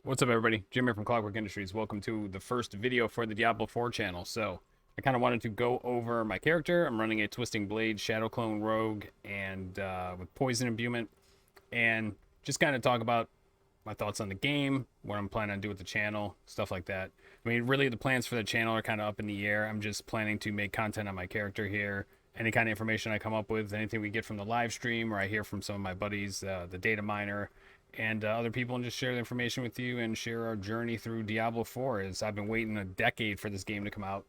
What's up, everybody? Jim here from Clockwerk Industries. Welcome to the first video for the Diablo 4 channel. So, I kind of wanted to go over my character. I'm running a Twisting Blade Shadow Clone Rogue and with Poison Imbuement, and just kind of talk about my thoughts on the game, what I'm planning on doing with the channel, stuff like that. I mean, really, the plans for the channel are kind of up in the air. I'm just planning to make content on my character here. Any kind of information I come up with, anything we get from the live stream, or I hear from some of my buddies, the data miner, and other people, and just share the information with you and share our journey through Diablo 4. As I've been waiting a decade for this game to come out,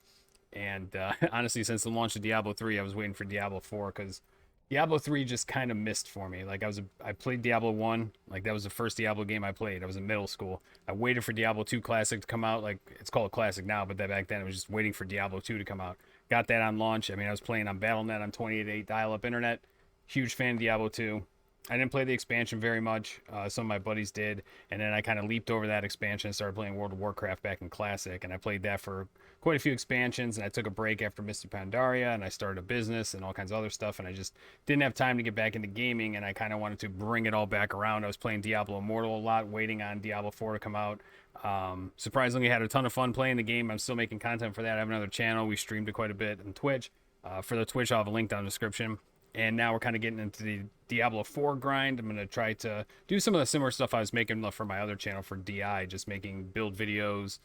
and honestly, since the launch of Diablo 3, I was waiting for Diablo 4 because Diablo 3 just kind of missed for me. Like I played Diablo 1, like that was the first Diablo game I played. I was in middle school. I waited for Diablo 2 Classic to come out. Like it's called Classic now, but that back then it was just waiting for Diablo 2 to come out. Got that on launch. I mean, I was playing on BattleNet on 28.8 dial-up internet. Huge fan of Diablo 2. I didn't play the expansion very much. Some of my buddies did, and then I kind of leaped over that expansion and started playing World of Warcraft back in Classic, and I played that for quite a few expansions, and I took a break after Mystic Pandaria, and I started a business and all kinds of other stuff, and I just didn't have time to get back into gaming, and I kind of wanted to bring it all back around. I was playing Diablo Immortal a lot, waiting on Diablo 4 to come out. Surprisingly, had a ton of fun playing the game. I'm still making content for that. I have another channel. We streamed it quite a bit on Twitch. For the Twitch, I'll have a link down in the description. And now we're kind of getting into the Diablo 4 grind. I'm going to try to do some of the similar stuff I was making for my other channel for DI, just making build videos,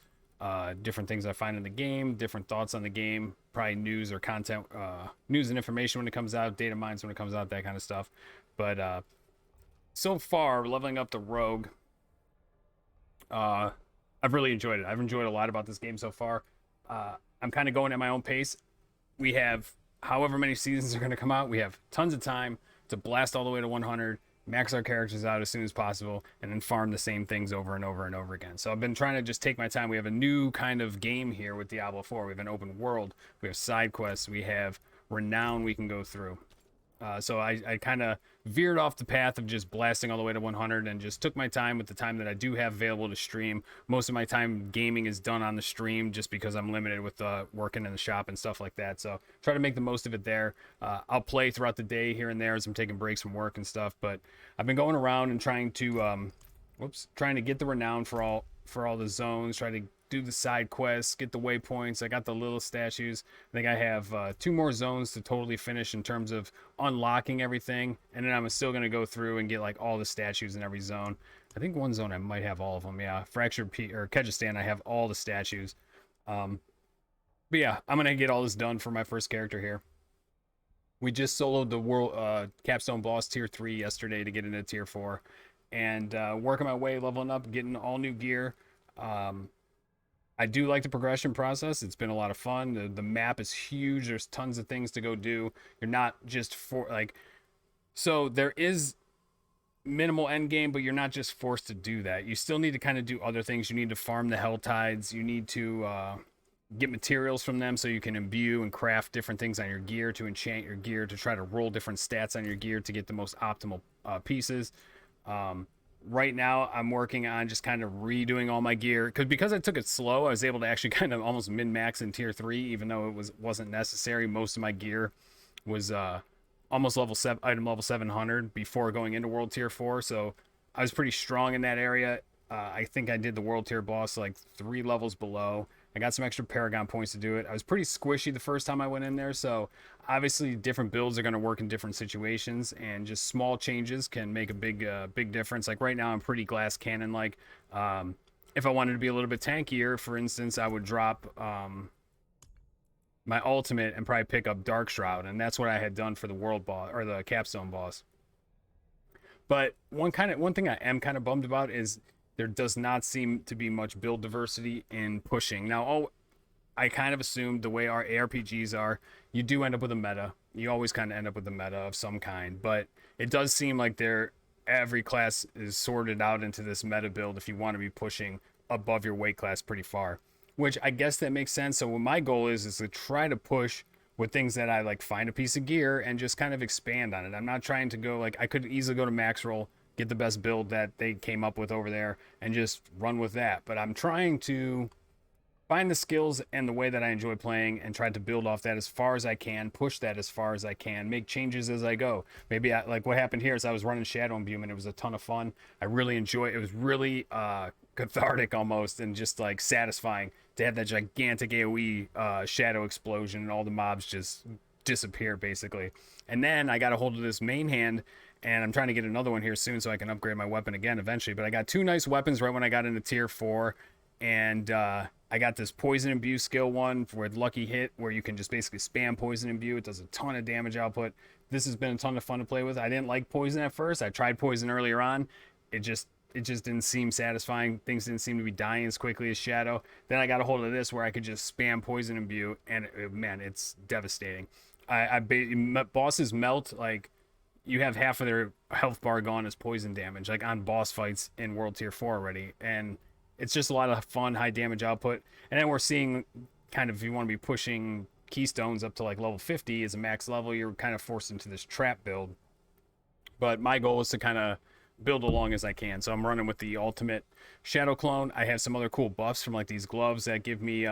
different things I find in the game, different thoughts on the game, probably news or content, news and information when it comes out, data mines when it comes out, that kind of stuff. But so far, leveling up the Rogue, uh, I've really enjoyed it. I've enjoyed a lot about this game so far. I'm kind of going at my own pace. We have however many seasons are going to come out. We have tons of time to blast all the way to 100, max our characters out as soon as possible, and then farm the same things over and over and over again. So I've been trying to just take my time. We have a new kind of game here with Diablo 4. We have an open world. We have side quests. We have renown we can go through. So I kind of veered off the path of just blasting all the way to 100 and just took my time with the time that I do have available to stream. Most of my time gaming is done on the stream just because I'm limited with working in the shop and stuff like that. So try to make the most of it there. I'll play throughout the day here and there as I'm taking breaks from work and stuff. But I've been going around and trying to, trying to get the renown for all the zones. Try to do the side quests, get the waypoints. I got the little statues. I think I have 2 more zones to totally finish in terms of unlocking everything, and then I'm still gonna go through and get like all the statues in every zone. I think one zone I might have all of them. Yeah, Fractured or Kyrgyzstan, I have all the statues. But yeah, I'm gonna get all this done for my first character here. We just soloed the world capstone boss tier 3 yesterday to get into tier 4, and working my way, leveling up, getting all new gear. Um, I do like the progression process. It's been a lot of fun. The map is huge. There's tons of things to go do. You're not just for like, so there is minimal end game, but you're not just forced to do that. You still need to kind of do other things. You need to farm the hell tides. You need to get materials from them so you can imbue and craft different things on your gear, to enchant your gear, to try to roll different stats on your gear to get the most optimal pieces. Right now I'm working on just kind of redoing all my gear because I took it slow. I was able to actually kind of almost min-max in tier 3, even though wasn't necessary. Most of my gear was almost level 7, item level 700 before going into world tier 4, so I was pretty strong in that area. I think I did the world tier boss like 3 levels below. I got some extra Paragon points to do it. I was pretty squishy the first time I went in there, so obviously different builds are going to work in different situations, and just small changes can make a big difference. Like right now I'm pretty glass cannon like. If I wanted to be a little bit tankier, for instance, I would drop my ultimate and probably pick up Dark Shroud, and that's what I had done for the world boss or the capstone boss. But one thing I am kind of bummed about is there does not seem to be much build diversity in pushing. Now, I kind of assumed the way our ARPGs are, you do end up with a meta. You always kind of end up with a meta of some kind, but it does seem like every class is sorted out into this meta build if you want to be pushing above your weight class pretty far, which I guess that makes sense. So what my goal is to try to push with things that I like, find a piece of gear and just kind of expand on it. I'm not trying to go like, I could easily go to max roll, get the best build that they came up with over there and just run with that. But I'm trying to find the skills and the way that I enjoy playing and try to build off that as far as I can, push that as far as I can, make changes as I go. Maybe like what happened here is I was running Shadow Imbuement. It was a ton of fun. I really enjoyed it. It was really cathartic almost, and just like satisfying to have that gigantic AoE shadow explosion and all the mobs just disappear basically. And then I got a hold of this main hand, and I'm trying to get another one here soon so I can upgrade my weapon again eventually. But I got 2 nice weapons right when I got into tier 4, and I got this poison imbue skill one with lucky hit, where you can just basically spam poison imbue. It does a ton of damage output. This has been a ton of fun to play with. I didn't like poison at first. I tried poison earlier on. It just didn't seem satisfying. Things didn't seem to be dying as quickly as shadow. Then I got a hold of this where I could just spam poison imbue, and man, it's devastating. Bosses melt, like, you have half of their health bar gone as poison damage, like on boss fights in World Tier 4 already. And it's just a lot of fun, high damage output. And then we're seeing kind of, if you want to be pushing keystones up to like level 50 as a max level, you're kind of forced into this trap build. But my goal is to kind of build along as I can. So I'm running with the ultimate shadow clone. I have some other cool buffs from like these gloves that give me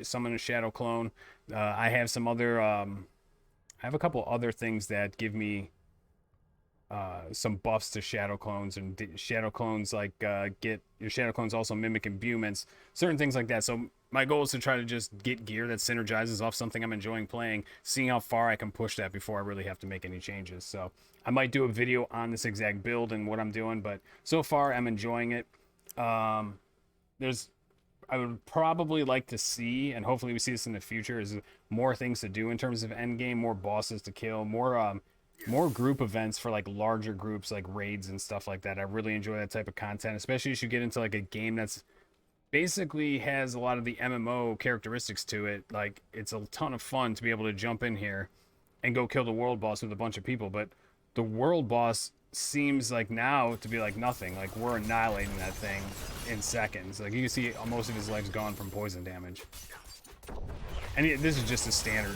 summon a shadow clone. I have some other I have a couple other things that give me some buffs to shadow clones, and shadow clones like get your shadow clones also mimic imbuements, certain things like that. So my goal is to try to just get gear that synergizes off something I'm enjoying playing, seeing how far I can push that before I really have to make any changes. So I might do a video on this exact build and what I'm doing, but so far I'm enjoying it. I would probably like to see, and hopefully we see this in the future, is more things to do in terms of end game, more bosses to kill, more group events for like larger groups, like raids and stuff like that. I really enjoy that type of content, especially as you get into like a game that's basically has a lot of the MMO characteristics to it. Like, it's a ton of fun to be able to jump in here and go kill the world boss with a bunch of people, but the world boss seems like now to be like nothing. Like, we're annihilating that thing in seconds. Like, you can see most of his legs gone from poison damage. And this is just a standard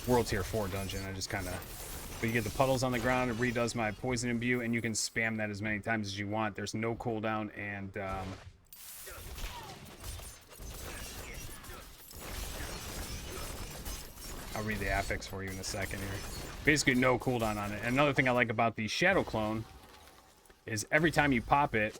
World Tier 4 dungeon. I just kind of... But you get the puddles on the ground, it redoes my poison imbue, and you can spam that as many times as you want. There's no cooldown, and I'll read the affix for you in a second here. Basically no cooldown on it. And another thing I like about the shadow clone is every time you pop it,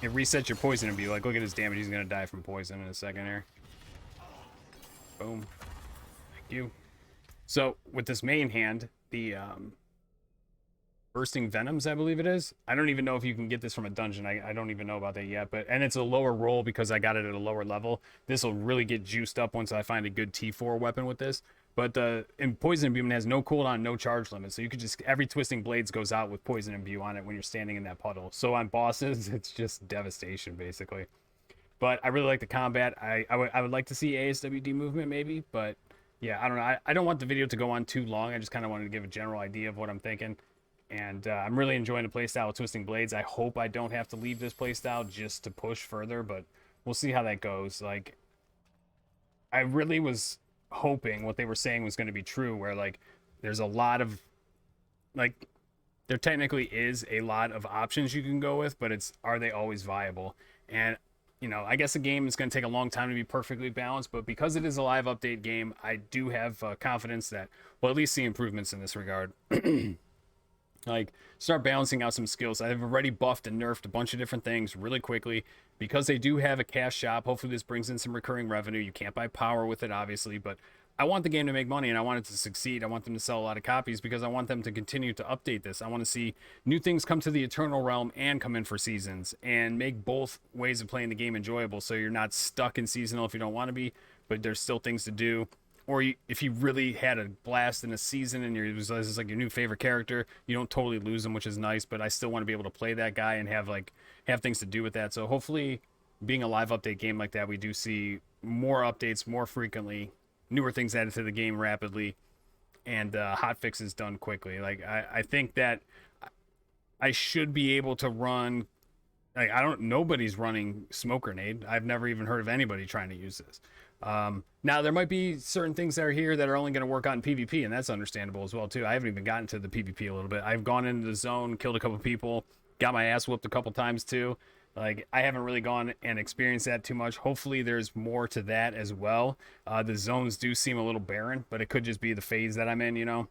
it resets your poison imbue. Like, look at his damage. He's gonna die from poison in a second here. Boom. Thank you. So with this main hand, the bursting venoms, I believe it is. I don't even know if you can get this from a dungeon. I don't even know about that yet. And it's a lower roll because I got it at a lower level. This will really get juiced up once I find a good T4 weapon with this. But in Poison Imbue has no cooldown, no charge limit. So you could just, every Twisting Blades goes out with Poison Imbue on it when you're standing in that puddle. So on bosses, it's just devastation, basically. But I really like the combat. I would like to see ASWD movement, maybe. But yeah, I don't know. I don't want the video to go on too long. I just kind of wanted to give a general idea of what I'm thinking. And I'm really enjoying the playstyle with Twisting Blades. I hope I don't have to leave this playstyle just to push further. But we'll see how that goes. Like, I really was hoping what they were saying was going to be true, where like there's a lot of, like, there technically is a lot of options you can go with, but it's, are they always viable? And you know, I guess the game is going to take a long time to be perfectly balanced, but because it is a live update game, I do have confidence that we'll at least see improvements in this regard. Like, start balancing out some skills. I've already buffed and nerfed a bunch of different things really quickly because they do have a cash shop. Hopefully this brings in some recurring revenue. You can't buy power with it, obviously, but I want the game to make money and I want it to succeed. I want them to sell a lot of copies because I want them to continue to update this. I want to see new things come to the Eternal Realm and come in for seasons and make both ways of playing the game enjoyable, so you're not stuck in seasonal if you don't want to be, but there's still things to do. Or if you really had a blast in a season and this is like your new favorite character, you don't totally lose them, which is nice, but I still want to be able to play that guy and have things to do with that. So hopefully, being a live update game like that, we do see more updates more frequently, newer things added to the game rapidly, and hot fixes done quickly. Like, I think that I should be able to run, like, nobody's running Smoke Grenade. I've never even heard of anybody trying to use this. Now there might be certain things that are here that are only going to work on PvP, and that's understandable as well too. I haven't even gotten to the PvP a little bit. I've gone into the zone, killed a couple people, got my ass whooped a couple times too. Like, I haven't really gone and experienced that too much. Hopefully there's more to that as well. The zones do seem a little barren, but it could just be the phase that I'm in, you know.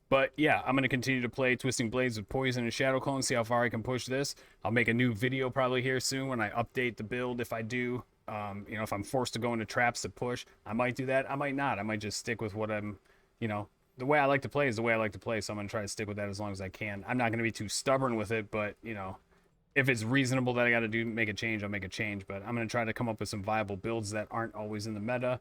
But yeah, I'm going to continue to play Twisting Blades with Poison and Shadow Clone, see how far I can push this. I'll make a new video probably here soon when I update the build if I do. You know, if I'm forced to go into traps to push, I might do that. I might not. I might just stick with what I'm, you know, the way I like to play is the way I like to play. So I'm going to try to stick with that as long as I can. I'm not going to be too stubborn with it, but, you know, if it's reasonable that I got to do make a change, I'll make a change. But I'm going to try to come up with some viable builds that aren't always in the meta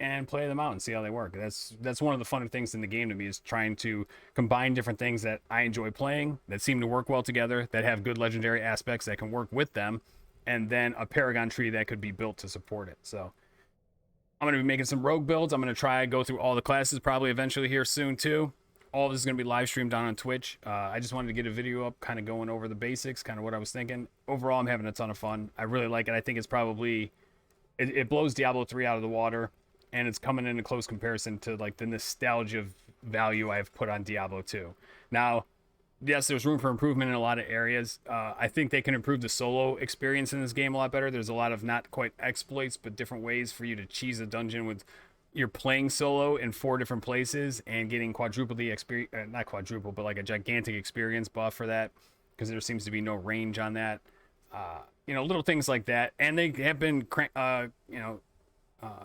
and play them out and see how they work. That's one of the fun things in the game to me, is trying to combine different things that I enjoy playing, that seem to work well together, that have good legendary aspects that can work with them, and then a Paragon tree that could be built to support it. So I'm going to be making some rogue builds. I'm going to try and go through all the classes probably eventually here soon too. All of this is going to be live streamed down on Twitch. I just wanted to get a video up kind of going over the basics, kind of what I was thinking. Overall, I'm having a ton of fun. I really like it. I think it's probably, it blows Diablo 3 out of the water, and it's coming in a close comparison to like the nostalgia value I've put on Diablo 2. Now, yes, there's room for improvement in a lot of areas. I think they can improve the solo experience in this game a lot better. There's a lot of not quite exploits, but different ways for you to cheese a dungeon with you're playing solo in 4 different places and getting quadruple the experience, not quadruple, but like a gigantic experience buff for that, because there seems to be no range on that. You know, little things like that. And they have been,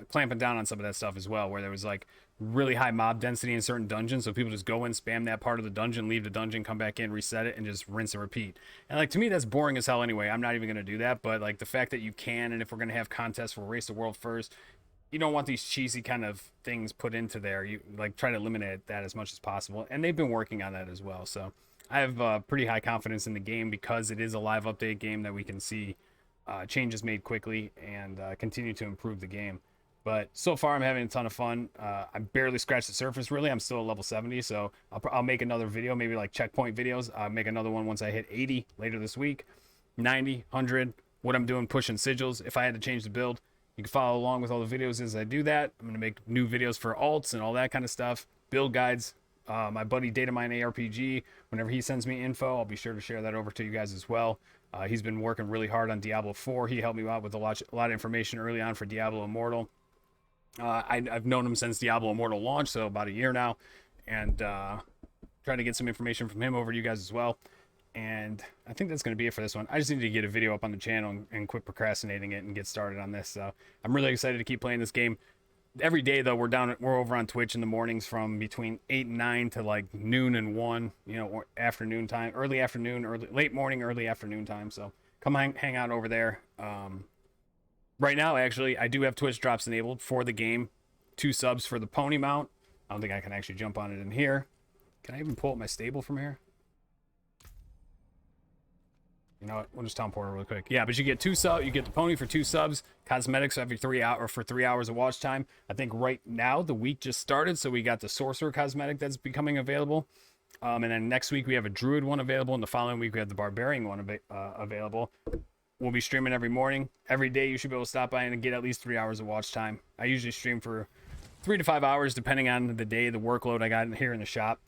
clamping down on some of that stuff as well, where there was like really high mob density in certain dungeons, so people just go in, spam that part of the dungeon, leave the dungeon, come back in, reset it, and just rinse and repeat. And like, to me, that's boring as hell anyway. I'm not even going to do that. But like the fact that you can, and if we're going to have contests, we'll race the world first, you don't want these cheesy kind of things put into there. You like try to eliminate that as much as possible, and they've been working on that as well. So I have pretty high confidence in the game, because it is a live update game that we can see changes made quickly and continue to improve the game. But so far, I'm having a ton of fun. I barely scratched the surface, really. I'm still at level 70, so I'll make another video, maybe like checkpoint videos. I'll make another one once I hit 80 later this week, 90, 100, what I'm doing, pushing sigils. If I had to change the build, you can follow along with all the videos as I do that. I'm going to make new videos for alts and all that kind of stuff, build guides. My buddy Datamine ARPG, whenever he sends me info, I'll be sure to share that over to you guys as well. He's been working really hard on Diablo 4. He helped me out with a lot of information early on for Diablo Immortal. I've known him since Diablo Immortal launch, so about a year now, and trying to get some information from him over to you guys as well. And I think that's going to be it for this one. I just need to get a video up on the channel and quit procrastinating it and get started on this. So I'm really excited to keep playing this game. Every day though, we're over on Twitch in the mornings from between 8 and 9 to like noon and 1, you know, or afternoon time, early afternoon, late morning, early afternoon time. So come hang out over there. Right now, actually, I do have Twitch drops enabled for the game. 2 subs for the pony mount. I don't think I can actually jump on it in here. Can I even pull up my stable from here? You know what? We'll just teleport real quick. Yeah, but you get 2 subs. You get the pony for 2 subs. Cosmetics every 3 hours for 3 hours of watch time. I think right now the week just started, so we got the sorcerer cosmetic that's becoming available. And then next week we have a druid one available, and the following week we have the barbarian one available. We'll be streaming every morning. Every day you should be able to stop by and get at least 3 hours of watch time. I usually stream for 3 to 5 hours depending on the day, the workload I got here in the shop.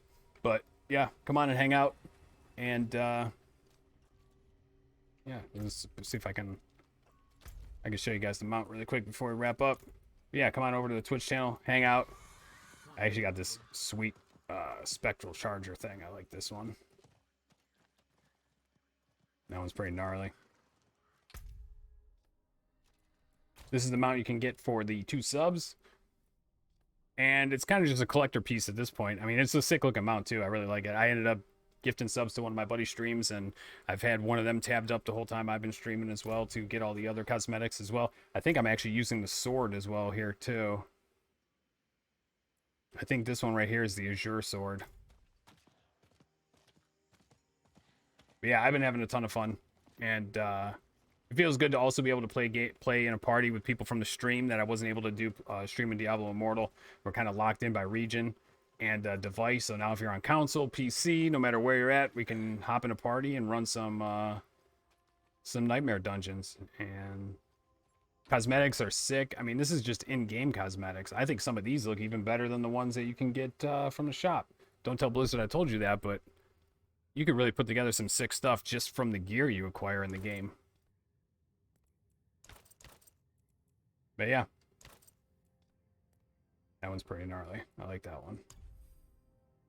But yeah, come on and hang out. And yeah, let's see if I can show you guys the mount really quick before we wrap up. But yeah, come on over to the Twitch channel, hang out. I actually got this sweet spectral charger thing. I like this one. That one's pretty gnarly. This is the mount you can get for the 2 subs. And it's kind of just a collector piece at this point. I mean, it's a sick looking mount too. I really like it. I ended up gifting subs to one of my buddy's streams, and I've had one of them tabbed up the whole time I've been streaming as well to get all the other cosmetics as well. I think I'm actually using the sword as well here too. I think this one right here is the Azure sword. But yeah, I've been having a ton of fun, and it feels good to also be able to play in a party with people from the stream that I wasn't able to do streaming Diablo Immortal. We're kind of locked in by region and device. So now if you're on console, PC, no matter where you're at, we can hop in a party and run some nightmare dungeons. And cosmetics are sick. I mean, this is just in-game cosmetics. I think some of these look even better than the ones that you can get from the shop. Don't tell Blizzard I told you that, but you could really put together some sick stuff just from the gear you acquire in the game. But yeah, that one's pretty gnarly. I like that one.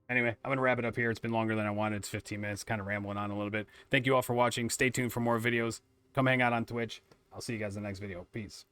Anyway, I'm going to wrap it up here. It's been longer than I wanted. It's 15 minutes, kind of rambling on a little bit. Thank you all for watching. Stay tuned for more videos. Come hang out on Twitch. I'll see you guys in the next video. Peace.